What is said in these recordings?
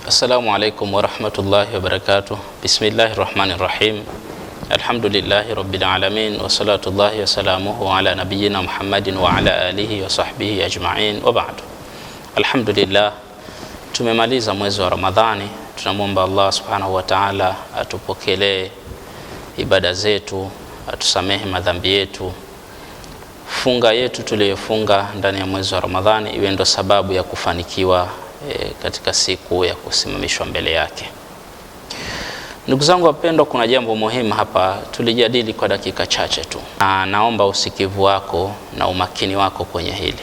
Assalamu alaikum wa rahmatullahi wa barakatuh. Bismillahirrahmanirrahim. Alhamdulillahi rabbil alamin wa salatullahi wa salamuhu ala nabiyyina Muhammadin wa ala alihi wa sahbihi ajma'in wa ba'du. Alhamdulillah, tumemaliza mwezi wa Ramadhani. Tunamwomba Allah subhanahu wa ta'ala atupokelee ibada zetu, atusamehe madhambi yetu. Funga yetu tuliyofunga ndani ya mwezi wa Ramadhani iwe ndo sababu ya kufanikiwa katika siku ya kusimamishwa mbele yake. Ndugu zangu wapendwa, kuna jambo muhimu hapa tulijadili kwa dakika chache tu. Naomba usikivu wako na umakini wako kwenye hili.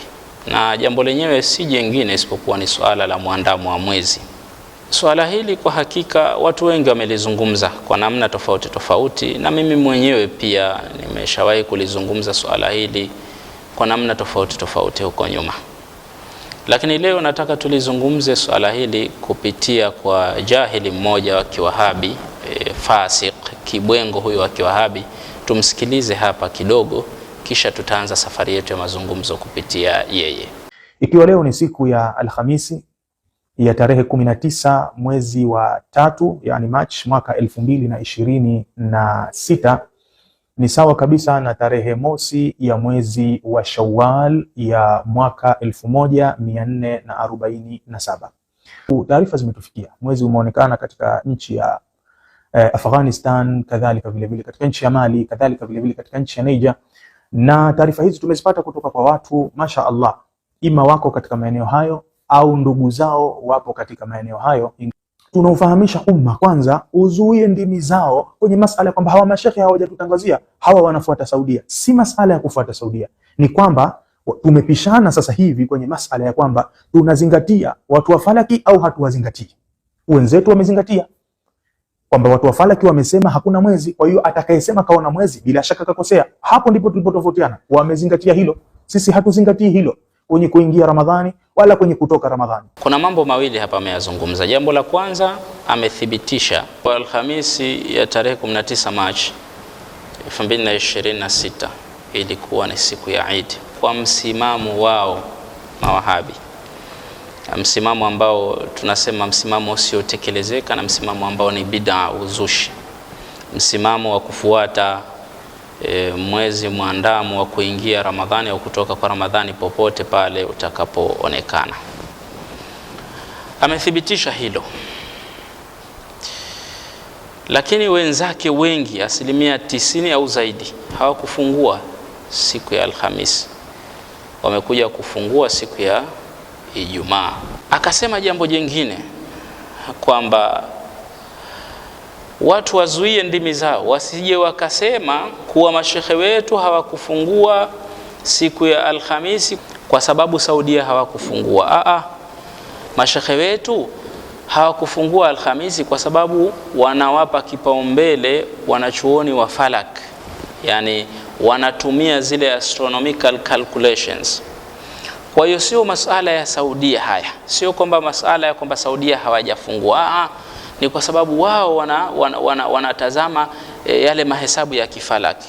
Na jambo lenyewe si jingine isipokuwa ni swala la muandamo wa mwezi. Swala hili kwa hakika watu wengi wamelizungumza kwa namna tofauti tofauti, na mimi mwenyewe pia nimeshawahi kulizungumza swala hili kwa namna tofauti tofauti huko nyuma. Lakini leo nataka tulizungumze swala hili kupitia kwa jahili mmoja wa Kiwahabi, fasik, kibwengo huyo wa Kiwahabi. Tumsikilize hapa kidogo, kisha tutaanza safari yetu ya mazungumzo kupitia yeye. Ikiwa leo ni siku ya Alhamisi ya tarehe 19 mwezi wa 3, yani March mwaka 2026, ni sawa kabisa na tarehe mosi ya mwezi wa Shawwal ya mwaka 1447. Taarifa zimetufikia, mwezi umeonekana katika nchi ya Afghanistan, kadhalika vile vile katika nchi ya Mali, kadhalika vile vile katika nchi ya Niger, na taarifa hizi tumezipata kutoka kwa watu masha Allah, ima wako katika maeneo hayo au ndugu zao wapo katika maeneo hayo. Tunaufahamisha umma kwanza uzuie ndimi zao kwenye masala kwamba hawa mashekhe hawajatutangazia, hawa wanafuata Saudia. Si masala ya kufuata Saudia, ni kwamba tumepishana sasa hivi kwenye masala ya kwamba tunazingatia watu wa falaki au hatuwazingatii. Wenzetu wamezingatia kwamba watu wa falaki wamesema hakuna mwezi, kwa hiyo atakayesema kaona mwezi bila shaka kakosea. Hapo ndipo tulipotofautiana. Wamezingatia hilo, sisi hatuzingatii hilo kwenye kuingia Ramadhani wala kwenye kutoka Ramadhani. Kuna mambo mawili hapa ameyazungumza. Jambo la kwanza, amethibitisha kwa Alhamisi ya tarehe 19 Machi 2026 ilikuwa ni siku ya Eid kwa msimamo wao Mawahabi, msimamo ambao tunasema msimamo usiotekelezeka na msimamo ambao ni bid'a, uzushi, msimamo wa kufuata mwezi muandamo wa kuingia Ramadhani au kutoka kwa Ramadhani popote pale utakapoonekana. Amethibitisha hilo, lakini wenzake wengi, 90% au zaidi, hawakufungua siku ya Alhamisi, wamekuja kufungua siku ya Ijumaa. Akasema jambo jingine kwamba watu wazuie ndimi zao, wasije wakasema kuwa mashekhe wetu hawakufungua siku ya Alhamisi kwa sababu Saudia hawakufungua. Mashekhe wetu hawakufungua Alhamisi kwa sababu wanawapa kipaumbele wanachuoni wa falak, yani wanatumia zile astronomical calculations. Kwa hiyo sio masala ya Saudia haya, sio kwamba masala ya kwamba Saudia hawajafungua. Ni kwa sababu wao wanatazama yale mahesabu ya kifalaki,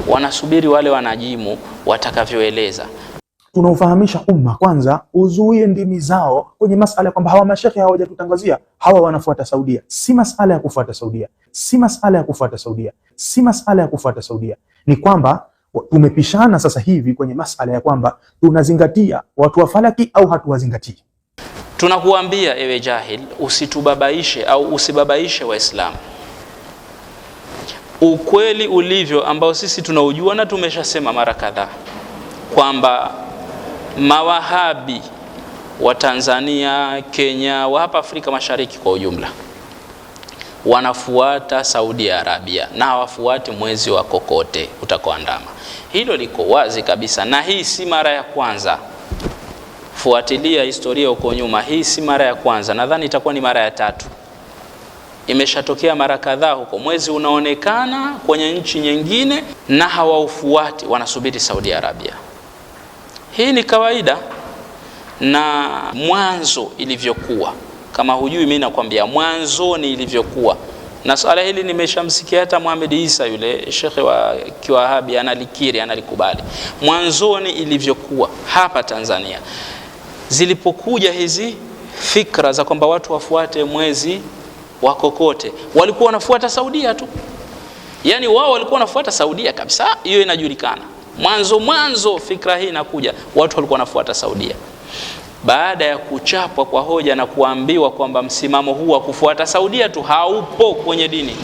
wanasubiri wale wanajimu watakavyoeleza. Tunaufahamisha umma kwanza uzuie ndimi zao kwenye masala kwamba hawa mashekhe hawajatutangazia, hawa wanafuata Saudia. Si masala ya kufuata Saudia, si masala ya kufuata Saudia, si masala ya kufuata Saudia. Ni kwamba tumepishana sasa hivi kwenye masala ya kwamba tunazingatia watu wa falaki au hatuwazingatii. Tunakuambia ewe jahil, usitubabaishe au usibabaishe Waislamu. Ukweli ulivyo ambao sisi tunaujua na tumeshasema mara kadhaa kwamba Mawahabi wa Tanzania, Kenya, wa hapa Afrika Mashariki kwa ujumla wanafuata Saudi Arabia na hawafuati mwezi wa kokote utakoandama. Hilo liko wazi kabisa, na hii si mara ya kwanza. Fuatilia historia huko nyuma, hii si mara ya kwanza, nadhani itakuwa ni mara ya 3. Imeshatokea mara kadhaa huko, mwezi unaonekana kwenye nchi nyingine na hawaufuati, wanasubiri Saudi Arabia. Hii ni kawaida na mwanzo ilivyokuwa. Kama hujui, mimi nakwambia mwanzoni ilivyokuwa. Na swala hili nimeshamsikia hata Muhammad Isa yule shekhe wa Kiwahabi analikiri, analikubali. Mwanzoni ilivyokuwa hapa Tanzania, zilipokuja hizi fikra za kwamba watu wafuate mwezi wa kokote, walikuwa wanafuata Saudia tu. Yani wao walikuwa wanafuata Saudia kabisa, hiyo inajulikana. Mwanzo fikra hii inakuja, watu walikuwa wanafuata Saudia. Baada ya kuchapwa kwa hoja na kuambiwa kwamba msimamo huu wa kufuata Saudia tu haupo kwenye dini,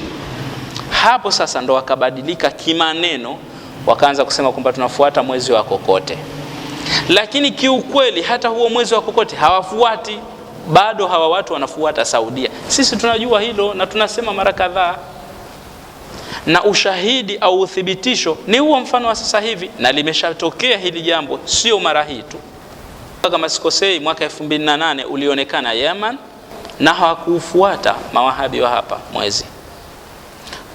hapo sasa ndo wakabadilika kimaneno, wakaanza kusema kwamba tunafuata mwezi wa kokote. Lakini kiukweli hata huo mwezi wa kokote hawafuati, bado hawa watu wanafuata Saudia. Sisi tunajua hilo na tunasema mara kadhaa, na ushahidi au uthibitisho ni huo mfano wa sasa hivi, na limeshatokea hili jambo sio mara hii tu. Kama sikosei, mwaka 2008 ulionekana Yemen na hawakufuata mawahabi wa hapa mwezi.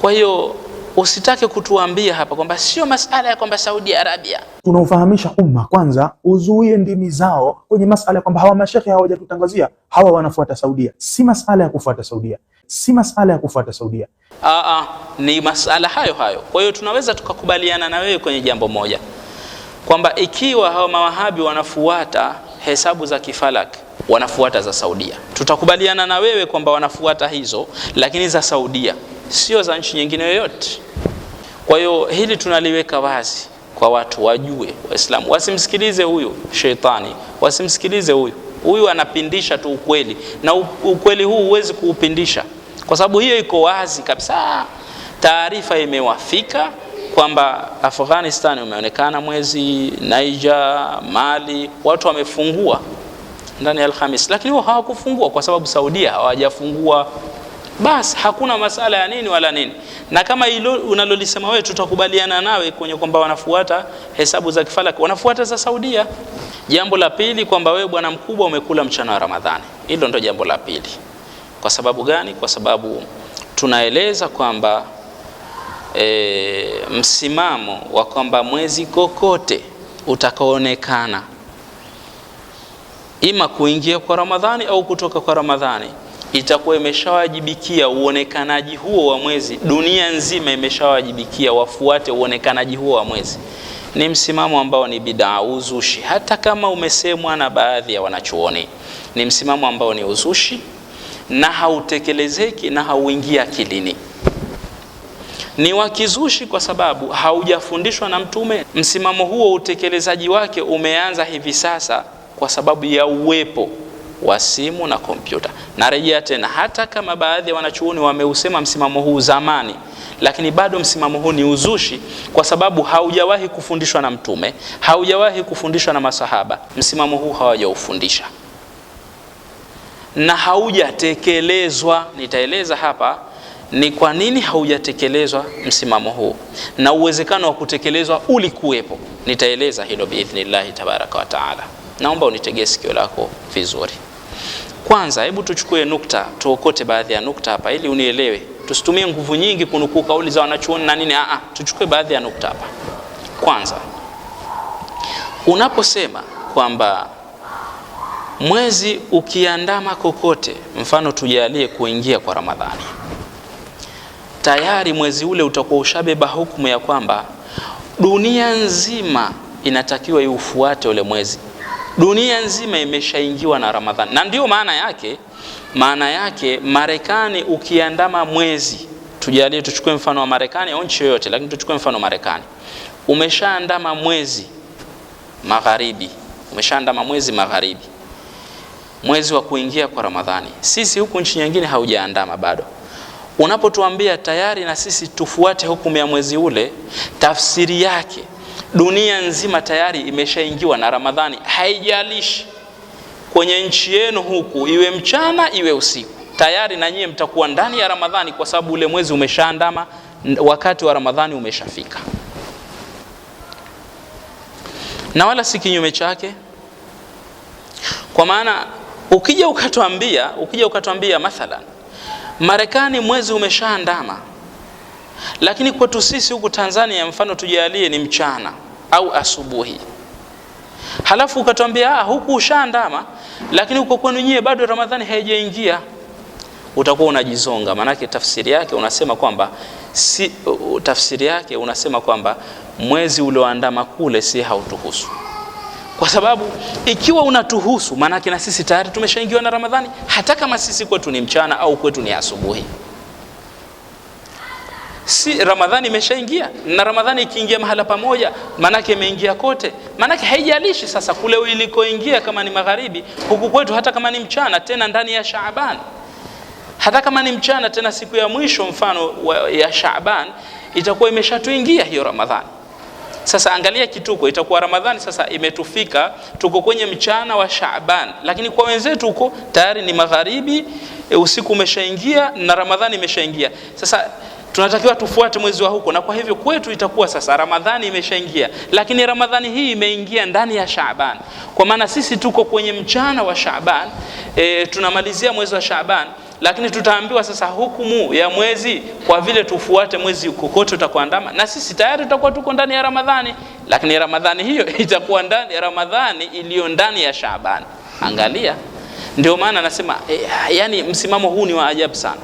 Kwa hiyo usitake kutuambia hapa kwamba sio masala ya kwamba Saudi Arabia. Tunaufahamisha umma kwanza, uzuie ndimi zao kwenye masala ya kwamba hawa mashekhe hawajatutangazia hawa wanafuata Saudia. Si masala ya kufuata Saudia, si masala ya kufuata Saudia. Ni masala hayo hayo. Kwa hiyo tunaweza tukakubaliana na wewe kwenye jambo moja, kwamba ikiwa hao mawahabi wanafuata hesabu za kifalak, wanafuata za Saudia, tutakubaliana na wewe kwamba wanafuata hizo, lakini za Saudia, sio za nchi nyingine yoyote. Kwa hiyo hili tunaliweka wazi kwa watu wajue, Waislamu wasimsikilize huyu sheitani, wasimsikilize huyu anapindisha tu ukweli, na ukweli huu huwezi kuupindisha, kwa sababu hiyo iko wazi kabisa. Taarifa imewafika kwamba Afghanistan umeonekana mwezi, Niger, Mali, watu wamefungua ndani ya Alhamis, lakini wao hawakufungua kwa sababu Saudia hawajafungua. Basi hakuna masala ya nini wala nini. Na kama hilo unalolisema wewe, tutakubaliana nawe kwenye kwamba wanafuata hesabu za kifalaki, wanafuata za Saudia. Jambo la pili, kwamba wewe bwana mkubwa umekula mchana wa Ramadhani. Hilo ndio jambo la pili. Kwa sababu gani? Kwa sababu tunaeleza kwamba msimamo wa kwamba mwezi kokote utakaoonekana ima kuingia kwa Ramadhani au kutoka kwa Ramadhani, itakuwa imeshawajibikia uonekanaji huo wa mwezi. Dunia nzima imeshawajibikia wafuate uonekanaji huo wa mwezi. Ni msimamo ambao ni bid'a, uzushi, hata kama umesemwa na baadhi ya wanachuoni. Ni msimamo ambao ni uzushi na hautekelezeki na hauingia akilini. Ni wakizushi kwa sababu haujafundishwa na Mtume. Msimamo huo utekelezaji wake umeanza hivi sasa kwa sababu ya uwepo wa simu na kompyuta. Narejea tena, hata kama baadhi ya wanachuoni wameusema msimamo huu zamani, lakini bado msimamo huu ni uzushi kwa sababu haujawahi kufundishwa na Mtume, haujawahi kufundishwa na masahaba. Msimamo huu hawajaufundisha na haujatekelezwa. Nitaeleza hapa ni kwa nini haujatekelezwa msimamo huu, na uwezekano wa kutekelezwa ulikuwepo. Nitaeleza hilo biidhnillah tabaraka wa taala. Naomba unitegee sikio lako vizuri. Kwanza hebu tuchukue nukta, tuokote baadhi ya nukta hapa ili unielewe. Tusitumie nguvu nyingi kunukuu kauli za wanachuoni na nini. Tuchukue baadhi ya nukta hapa. Kwanza, unaposema kwamba mwezi ukiandama kokote, mfano tujalie kuingia kwa Ramadhani, tayari mwezi ule utakuwa ushabeba hukumu ya kwamba dunia nzima inatakiwa iufuate ule mwezi. Dunia nzima imeshaingiwa na Ramadhani. Na ndio maana yake Marekani ukiandama mwezi, tujalie tuchukue mfano wa Marekani au nchi yoyote, lakini tuchukue mfano wa Marekani, umeshaandama mwezi magharibi, mwezi wa kuingia kwa Ramadhani. Sisi huku nchi nyingine haujaandama bado. Unapotuambia tayari na sisi tufuate hukumu ya mwezi ule, tafsiri yake dunia nzima tayari imeshaingiwa na Ramadhani. Haijalishi kwenye nchi yenu huku iwe mchana iwe usiku, tayari na nyie mtakuwa ndani ya Ramadhani kwa sababu ule mwezi umeshaandama, wakati wa Ramadhani umeshafika. Na wala si kinyume chake. Kwa maana ukija ukatuambia mathalan Marekani mwezi umeshaandama, lakini kwetu sisi huku Tanzania mfano tujalie ni mchana au asubuhi, halafu ukatuambia huku ushaandama lakini huko kwenu nyie bado Ramadhani haijaingia, utakuwa unajizonga. Maana tafsiri yake unasema kwamba mwezi ulioandama kule si hautuhusu. Kwa sababu ikiwa unatuhusu, maana yake na sisi tayari tumeshaingiwa na Ramadhani, hata kama sisi kwetu ni mchana au kwetu ni asubuhi. Si Ramadhani imeshaingia, na Ramadhani ikiingia mahala pamoja, maana yake imeingia kote. Maana yake haijalishi sasa kule ilikoingia, kama ni magharibi, huku kwetu hata kama ni mchana, tena ndani ya Shaaban, hata kama ni mchana tena siku ya mwisho mfano ya Shaaban, itakuwa imeshatuingia hiyo Ramadhani. Sasa angalia kituko, itakuwa Ramadhani sasa imetufika, tuko kwenye mchana wa Shaaban, lakini kwa wenzetu huko tayari ni magharibi, usiku umeshaingia na Ramadhani imeshaingia. Sasa tunatakiwa tufuate mwezi wa huko, na kwa hivyo kwetu itakuwa sasa Ramadhani imeshaingia, lakini Ramadhani hii imeingia ndani ya Shaaban. Kwa maana sisi tuko kwenye mchana wa Shaaban, tunamalizia mwezi wa Shaaban, lakini tutaambiwa sasa hukumu ya mwezi, kwa vile tufuate mwezi kokote utakuandama, na sisi tayari tutakuwa tuko ndani ya Ramadhani, lakini Ramadhani hiyo itakuwa ndani ya Ramadhani iliyo ndani ya Shaaban. Angalia, ndio maana nasema yani msimamo huu ni wa ajabu sana.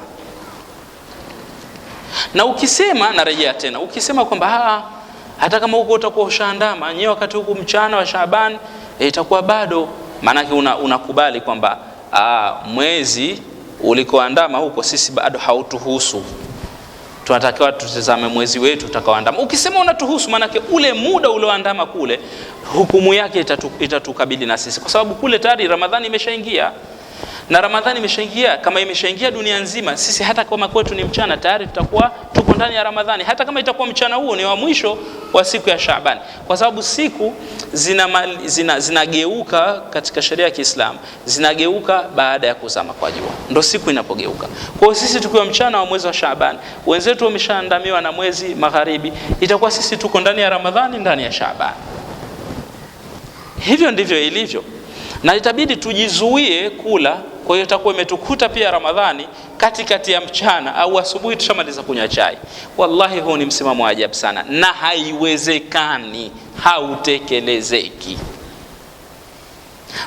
Na ukisema, narejea tena, ukisema kwamba hata kama huko utakuwa ushaandama nyewe wakati huko mchana wa Shaaban, itakuwa bado, maana yake unakubali kwamba mwezi ulikoandama huko sisi bado hautuhusu, tunatakiwa tutazame mwezi wetu utakaoandama. Ukisema unatuhusu, maana yake ule muda ulioandama kule hukumu yake itatukabili na sisi, kwa sababu kule tayari Ramadhani imeshaingia. Na Ramadhani imeshaingia, kama imeshaingia dunia nzima, sisi hata kama kwetu ni mchana tayari tutakuwa tuko ndani ya Ramadhani, hata kama itakuwa mchana huo ni wa mwisho wa siku ya Shaaban, kwa sababu siku zinageuka katika sheria ya Kiislamu, zinageuka baada ya kuzama kwa jua, ndio siku inapogeuka. Kwa hiyo sisi tukiwa mchana wa mwezi wa Shaaban, wenzetu wameshaandamiwa na mwezi magharibi, itakuwa sisi tuko ndani ya Ramadhani, ndani ya Shaaban. Hivyo ndivyo ilivyo, na itabidi tujizuie kula. Kwa hiyo itakuwa imetukuta pia Ramadhani katikati ya mchana au asubuhi tushamaliza kunywa chai. Wallahi huu ni msimamo wa ajabu sana, na haiwezekani, hautekelezeki.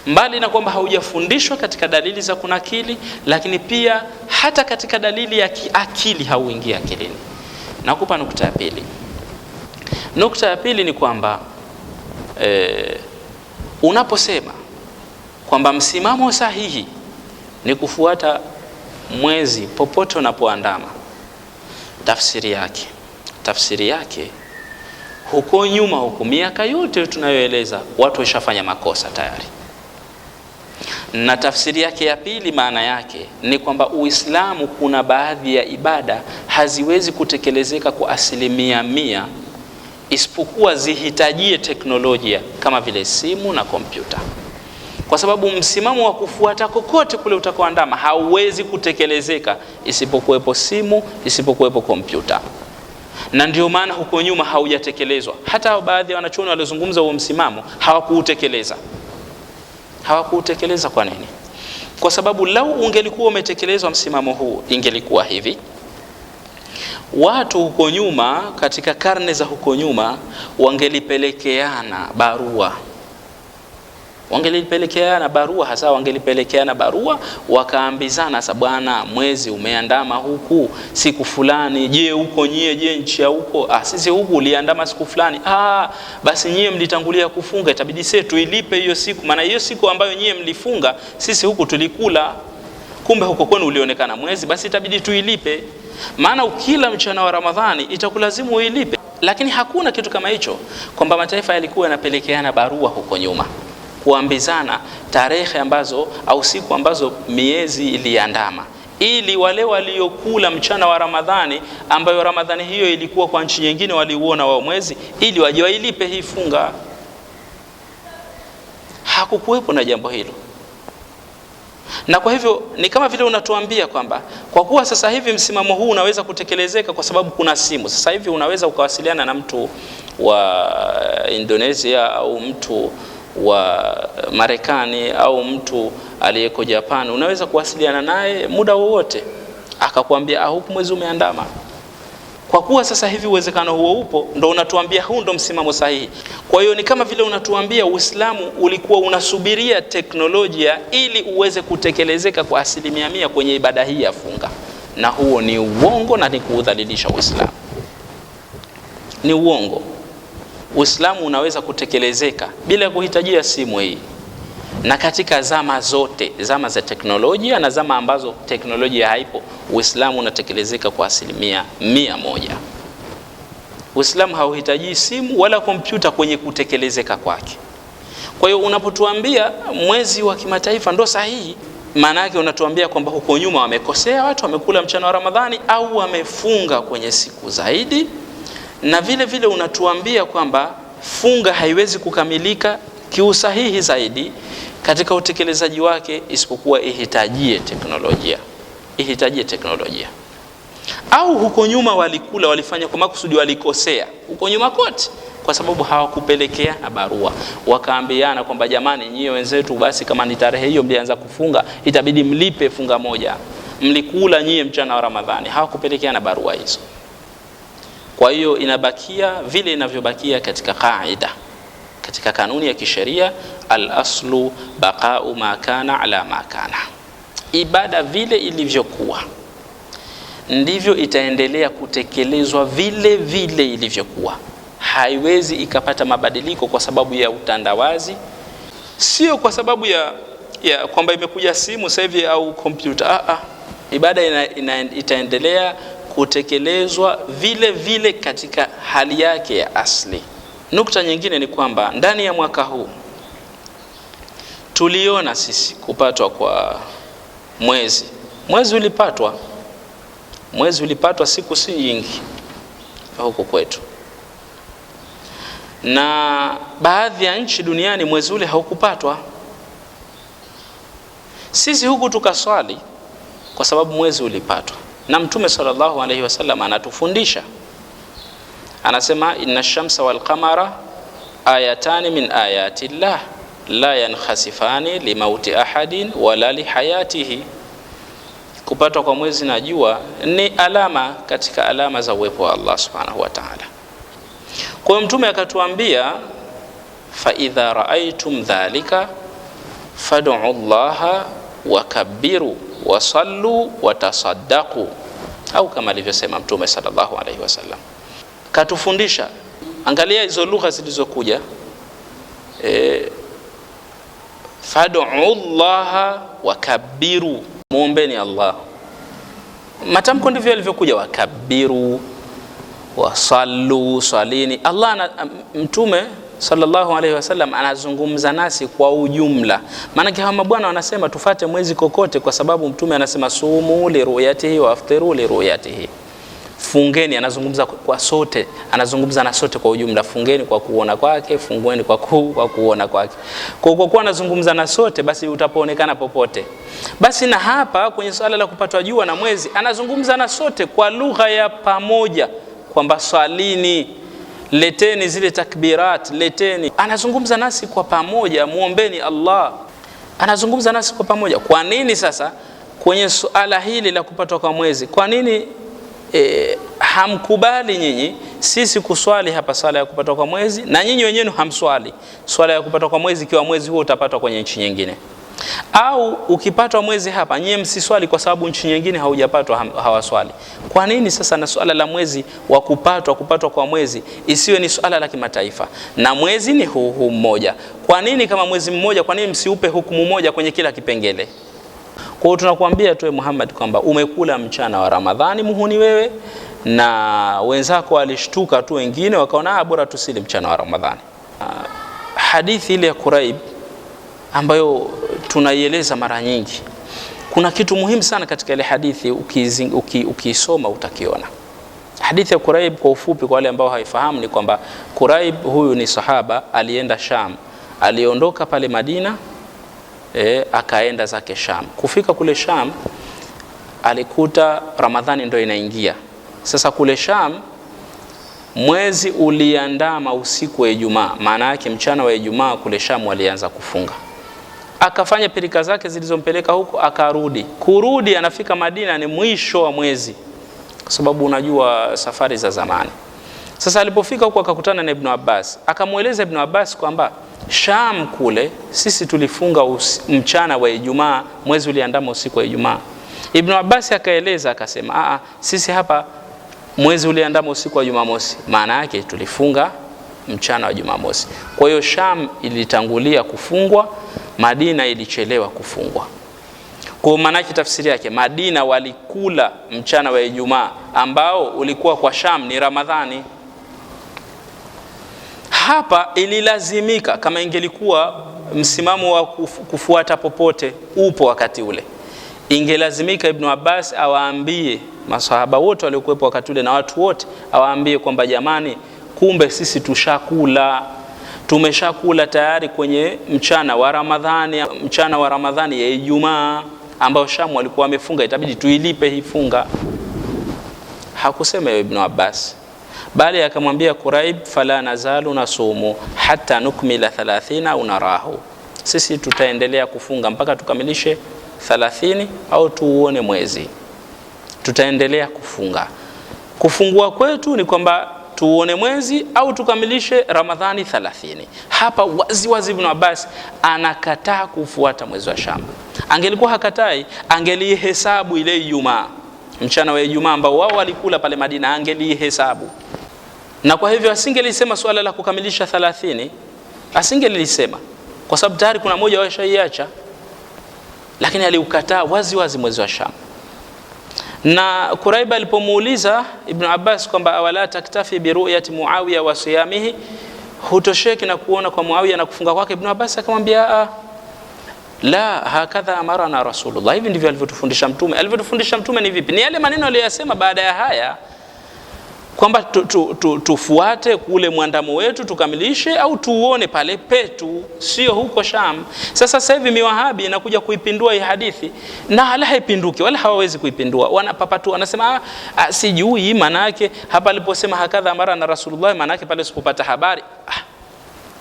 Mbali na kwamba haujafundishwa katika dalili za kunakili, lakini pia hata katika dalili ya kiakili hauingia akilini. Nakupa nukta ya pili. Nukta ya pili ni kwamba unaposema kwamba msimamo sahihi ni kufuata mwezi popote unapoandama, tafsiri yake huko nyuma, huko miaka yote tunayoeleza, watu washafanya makosa tayari. Na tafsiri yake ya pili, maana yake ni kwamba Uislamu kuna baadhi ya ibada haziwezi kutekelezeka kwa 100%, isipokuwa zihitajie teknolojia kama vile simu na kompyuta. Kwa sababu msimamo wa kufuata kokote kule utakoandama hauwezi kutekelezeka isipokuwepo simu, isipokuwepo kompyuta. Na ndio maana huko nyuma haujatekelezwa. Hata baadhi ya wanachuoni waliozungumza huo msimamo hawakuutekeleza. Kwa nini? Kwa sababu lau ungelikuwa umetekelezwa msimamo huu, ingelikuwa hivi: watu huko nyuma, katika karne za huko nyuma, wangelipelekeana barua, wakaambizana, sasa bwana, mwezi umeandama huku siku fulani, je huko nyie, je nchi ya huko, sisi huku uliandama siku fulani, basi nyie mlitangulia kufunga, itabidi sisi tuilipe hiyo siku, maana hiyo siku ambayo nyie mlifunga sisi huku tulikula, kumbe huko kwenu ulionekana mwezi, basi itabidi tuilipe, maana ukila mchana wa Ramadhani itakulazimu uilipe. Lakini hakuna kitu kama hicho, kwamba mataifa yalikuwa yanapelekeana barua huko nyuma kuambizana tarehe ambazo au siku ambazo miezi iliandama, ili wale waliokula mchana wa Ramadhani, ambayo Ramadhani hiyo ilikuwa kwa nchi nyingine waliuona wao mwezi, ili waje wailipe hii funga. Hakukuwepo na jambo hilo. Na kwa hivyo ni kama vile unatuambia kwamba kwa kuwa sasa hivi msimamo huu unaweza kutekelezeka kwa sababu kuna simu. Sasa hivi unaweza ukawasiliana na mtu wa Indonesia au mtu wa Marekani au mtu aliyeko Japan, unaweza kuwasiliana naye muda wowote akakwambia huku mwezi umeandama. Kwa kuwa sasa hivi uwezekano huo upo, ndo unatuambia huu ndo msimamo sahihi. Kwa hiyo ni kama vile unatuambia Uislamu ulikuwa unasubiria teknolojia ili uweze kutekelezeka kwa 100% kwenye ibada hii ya funga, na huo ni uongo na ni kuudhalilisha Uislamu. Ni uongo. Uislamu unaweza kutekelezeka bila kuhitajia simu hii, na katika zama zote, zama za teknolojia na zama ambazo teknolojia haipo, Uislamu unatekelezeka kwa 100%. Uislamu hauhitaji simu wala kompyuta kwenye kutekelezeka kwake. Kwa hiyo unapotuambia mwezi wa kimataifa ndo sahihi, maana yake unatuambia kwamba huko nyuma wamekosea, watu wamekula mchana wa Ramadhani au wamefunga kwenye siku zaidi, na vile vile unatuambia kwamba funga haiwezi kukamilika kiusahihi zaidi katika utekelezaji wake isipokuwa ihitajie teknolojia. Au huko nyuma walikula, walifanya kwa makusudi, walikosea huko nyuma kote kwa sababu hawakupelekea barua, wakaambiana kwamba jamani, nyie wenzetu, basi kama ni tarehe hiyo mlianza kufunga, itabidi mlipe funga moja, mlikula nyie mchana wa Ramadhani. Hawakupelekea na barua hizo. Kwa hiyo inabakia vile inavyobakia katika kaida, katika kanuni ya kisheria, al-aslu baqa'u ma kana ala ma kana. Ibada vile ilivyokuwa ndivyo itaendelea kutekelezwa vile vile ilivyokuwa. Haiwezi ikapata mabadiliko kwa sababu ya utandawazi, sio kwa sababu ya kwamba imekuja simu sasa hivi au kompyuta. Ibada itaendelea kutekelezwa vile vile katika hali yake ya asli. Nukta nyingine ni kwamba ndani ya mwaka huu tuliona sisi kupatwa kwa mwezi ulipatwa siku si nyingi huko kwetu, na baadhi ya nchi duniani mwezi ule haukupatwa. Sisi huku tukaswali kwa sababu mwezi ulipatwa, na Mtume sallallahu alaihi wasallam anatufundisha, anasema inna shamsa wal qamara ayatani min ayati llah la yankhasifani limauti ahadin wala lihayatihi. Kupatwa kwa mwezi na jua ni alama katika alama za uwepo wa Allah subhanahu wa ta'ala. Kwa hiyo Mtume akatuambia, fa idha raaitum dhalika fad'u Allaha wakabbiru wasallu watasaddaqu, au kama alivyosema Mtume sallallahu alaihi wasallam. Katufundisha, angalia hizo lugha zilizokuja, fad'u Allaha wakabbiru, muombeni Allah. Matamko ndivyo yalivyokuja, wakabbiru wasallu, salini. Mtume sallallahu alaihi wasallam anazungumza nasi kwa ujumla. Maana hawa mabwana wanasema tufate mwezi kokote, kwa sababu Mtume anasema sumu li ru'yatihi wa aftiru li ru'yatihi. Fungeni, anazungumza kwa sote, anazungumza na sote kwa ujumla. Fungeni kwa kuona kwake, fungueni kwa kuona kwake. Kwa kuwa anazungumza na sote, basi utapoonekana popote. Basi na hapa kwenye swala la kupatwa jua na mwezi anazungumza na sote kwa lugha ya pamoja, kwamba swalini, leteni zile takbirat, leteni. Anazungumza nasi kwa pamoja, muombeni Allah. Anazungumza nasi kwa pamoja. Kwa nini sasa kwenye suala hili la kupatwa kwa mwezi, kwa nini hamkubali nyinyi sisi kuswali hapa swala ya kupatwa kwa mwezi, na nyinyi wenyewe hamswali swala ya kupatwa kwa mwezi, kiwa mwezi huo utapatwa kwenye nchi nyingine? Au ukipatwa mwezi hapa nyinyi msiswali kwa sababu nchi nyingine haujapatwa, hawaswali. Kwa nini sasa na swala la mwezi wa kupatwa kwa mwezi isiwe ni swala la kimataifa, na mwezi ni huu mmoja? Kwa nini kama mwezi mmoja, kwa nini msiupe hukumu moja kwenye kila kipengele? Kwa hiyo tunakuambia tu Muhammad kwamba umekula mchana wa Ramadhani, muhuni wewe, na wenzako walishtuka tu, wengine wakaona bora tusili mchana wa Ramadhani. Hadithi ile ya Quraib ambayo tunaieleza mara nyingi, kuna kitu muhimu sana katika ile hadithi, ukisoma utakiona. Hadithi ya Quraib kwa ufupi, kwa wale ambao haifahamu, ni kwamba Quraib huyu ni sahaba, alienda Sham, aliondoka pale Madina, akaenda zake Sham. Kufika kule Sham alikuta Ramadhani ndio inaingia. Sasa kule Sham mwezi uliandama usiku wa Ijumaa, maana yake mchana wa Ijumaa kule Sham walianza kufunga. Akafanya pilika zake zilizompeleka huko, akarudi. Kurudi anafika Madina ni mwisho wa mwezi, kwa sababu unajua safari za zamani. Sasa alipofika huko akakutana na Ibn Abbas, akamueleza Ibn Abbas kwamba Sham kule sisi tulifunga mchana wa Ijumaa, mwezi uliandama usiku wa Ijumaa. Ibn Abbas akaeleza akasema, sisi hapa mwezi uliandama usiku wa Jumamosi, maana yake tulifunga mchana wa Jumamosi. Kwa hiyo Sham ilitangulia kufungwa, Madina ilichelewa kufungwa. Kwa maana tafsiri yake Madina walikula mchana wa Ijumaa ambao ulikuwa kwa Sham ni Ramadhani. Hapa ililazimika, kama ingelikuwa msimamo wa kufuata popote upo wakati ule, ingelazimika Ibn Abbas awaambie masahaba wote waliokuwepo wakati ule na watu wote, awaambie kwamba jamani, kumbe sisi tumeshakula tayari kwenye mchana wa Ramadhani ya Ijumaa ambao Sham walikuwa wamefunga, itabidi tuilipe hii funga. Hakusema Ibn Abbas, bali akamwambia Quraib, fala nazalu nasumu hatta nukmila 30 au narahu, sisi tutaendelea kufunga mpaka tukamilishe 30 au tuuone mwezi, tutaendelea kufunga. Kufungua kwetu ni kwamba tuuone mwezi au tukamilishe Ramadhani 30. Hapa wazi Ibn Abbas anakataa kufuata mwezi wa Sham. Angelikuwa hakatai, angelihesabu ile Ijumaa, mchana wa Ijumaa ambao wao walikula pale Madina, angelihesabu. Na kwa hivyo asingelisema swala la kukamilisha 30, asingelisema kwa sababu tayari kuna moja washaiacha, lakini aliukataa wazi mwezi wa Sham. Na Quraiba alipomuuliza Ibn Abbas kwamba awala taktafi bi ru'yati Muawiya wa siyamihi, hutosheki na kuona kwa Muawiya na kufunga kwake, Ibn Abbas akamwambia la, hakadha amarana Rasulullah, hivi ndivyo alivyotufundisha Mtume. Alivyotufundisha Mtume ni vipi? Ni yale maneno aliyosema baada ya haya kwamba tufuate kule mwandamo wetu tukamilishe, au tuuone pale petu, sio huko Sham. Sasa hivi miwahabi inakuja kuipindua hii hadithi, na hala haipinduki wala hawawezi kuipindua. Wanapapatu, wanasema sijui maana yake hapa aliposema hakadha mara na Rasulullah, maana yake pale usipopata habari.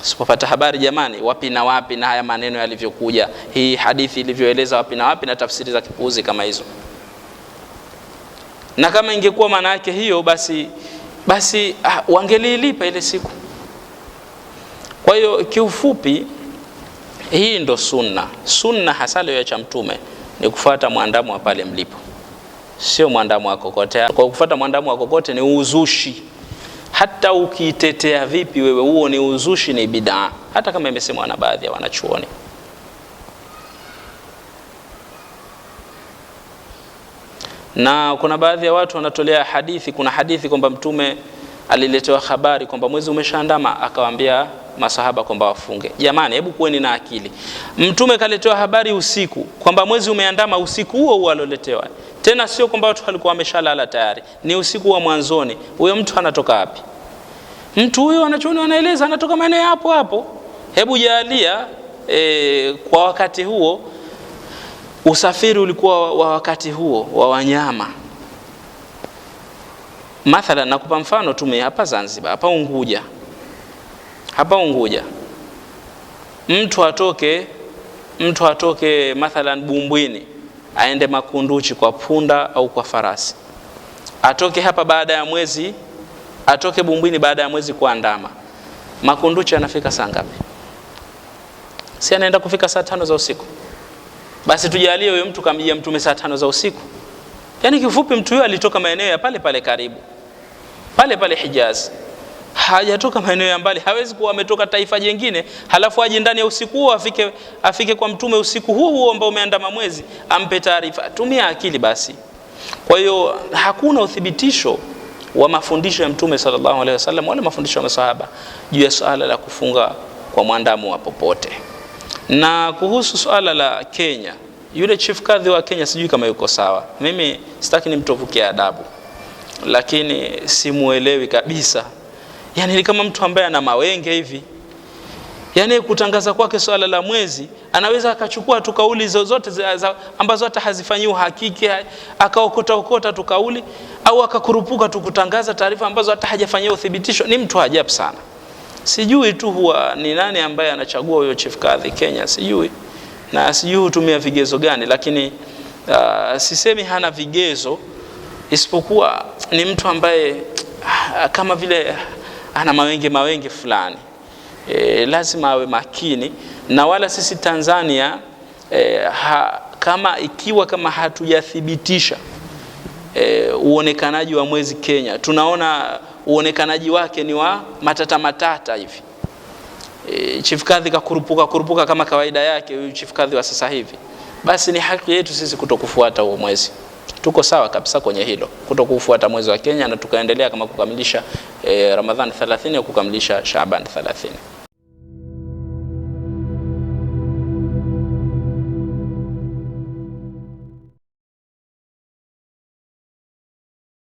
Usipopata habari jamani, wapi na wapi na haya maneno yalivyokuja, hii hadithi ilivyoeleza, wapi na wapi na tafsiri za kipuuzi kama hizo. Na kama ingekuwa maana yake hiyo, basi wangelilipa ile siku. Kwa hiyo kiufupi, hii ndo sunna hasa leo ya Mtume ni kufuata mwandamo wa pale mlipo, sio mwandamo wa kokote. Kwa kufuata mwandamo wa kokote ni uzushi, hata ukitetea vipi wewe, huo ni uzushi, ni bid'a, hata kama imesemwa na baadhi ya wanachuoni. Na kuna baadhi ya watu wanatolea hadithi, kuna hadithi kwamba Mtume aliletewa habari kwamba mwezi umeshaandama, akawaambia masahaba kwamba wafunge. Jamani, hebu kuweni na akili. Mtume kaletewa habari usiku kwamba mwezi umeandama, usiku huo aloletewa. Tena sio kwamba watu walikuwa wameshalala tayari, ni usiku wa mwanzoni. Huyo mtu anatoka wapi? Mtu huyo wanachuoni wanaeleza anatoka maeneo hapo. Hebu jalia kwa wakati huo usafiri ulikuwa wa wakati huo wa wanyama. Mathalan, nakupa mfano tu hapa Zanzibar, hapa Unguja. Mtu atoke mathalan Bumbwini aende Makunduchi kwa punda au kwa farasi. Atoke hapa baada ya mwezi, atoke Bumbwini baada ya mwezi kuandama. Makunduchi anafika saa ngapi? Si anaenda kufika saa 5 za usiku. Basi tujalie huyo mtu kamjia Mtume saa 5 za usiku. Yaani kifupi mtu huyo alitoka maeneo ya pale karibu, pale Hijaz. Hajatoka maeneo ya mbali, hawezi kuwa ametoka taifa jingine halafu aje ndani ya usiku huo afike kwa Mtume usiku huo ambao umeandama mwezi ampe taarifa. Tumia akili basi. Kwa hiyo hakuna uthibitisho wa mafundisho ya Mtume sallallahu alaihi wasallam wala mafundisho ya masahaba juu ya swala la kufunga kwa mwandamo wa popote. Na kuhusu swala la Kenya, yule chief kadhi wa Kenya sijui kama yuko sawa. Mimi sitaki nimtovukie adabu, lakini simuelewi kabisa. Yaani ni kama mtu ambaye ana mawenge hivi. Yaani kutangaza kwake swala la mwezi, anaweza akachukua tu kauli zozote ambazo hata hazifanyiwi hakiki, akaokota tu kauli, au akakurupuka tu kutangaza taarifa ambazo hata hajafanyiwa uthibitisho. Ni mtu ajabu sana. Sijui tu huwa ni nani ambaye anachagua huyo chief kadhi Kenya, sijui. Na sijui hutumia vigezo gani, lakini sisemi hana vigezo, isipokuwa ni mtu ambaye kama vile ana mawenge fulani. Lazima awe makini, na wala sisi Tanzania kama hatujathibitisha uonekanaji wa mwezi Kenya, tunaona uonekanaji wake ni wa matata matata hivi. Chief Kadhi kurupuka kama kawaida yake, huyu Chief Kadhi wa sasa hivi, basi ni haki yetu sisi kutokufuata huo mwezi. Tuko sawa kabisa kwenye hilo, kutokufuata mwezi wa Kenya, na tukaendelea kama kukamilisha Ramadhani 30 au kukamilisha Shaaban 30.